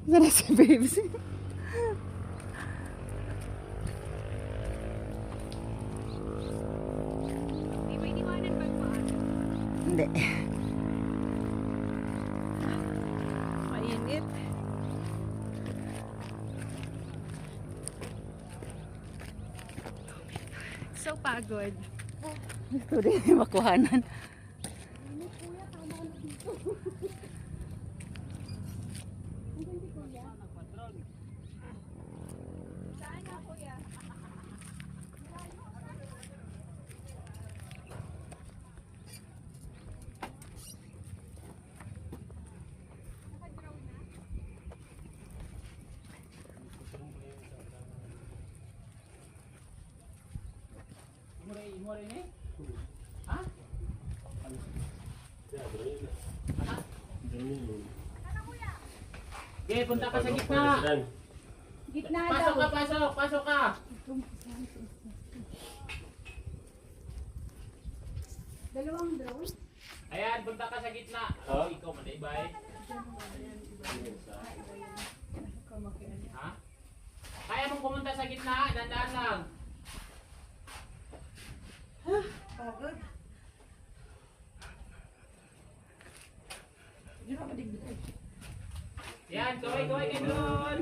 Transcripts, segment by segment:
Sana si babes. Di ba iniwanan pagpaan? Hindi. Mainit. So pagod. Gusto rin makuhanan. Saan na kuya? Imore ini? Hah? Okay, punta ka sa gitna. Gitna Pasok daw. ka, pasok, pasok ka. Dalawang drone? Ayan, punta ka sa gitna. Oh, ikaw madaybay. Ha? Kaya mong pumunta sa gitna, dandaan lang. Pagod. Yan, kaway-kaway kayo doon.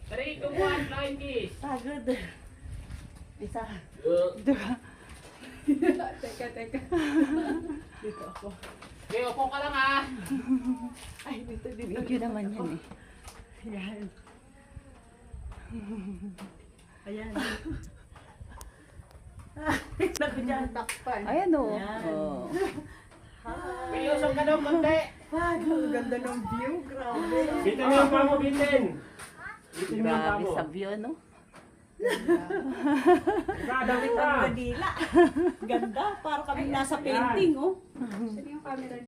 3, 2, 1, flying kiss. Pagod. Isa. Uh, Teka. Dito ako. Okay, upo ka lang ha. Ay, dito. Video naman yan eh. Ayan. Ayan. Naku dyan. Takpan. Ayan o. Oh. Okay, usok ka daw konti. Pagod. Ganda ng view. Grabe. Bitin mo yung pamo, bitin. Bitin mo yung Grabe pamo. sa view, no? Dawit ka. Ganda. Para kami nasa painting, oh. Saan yung camera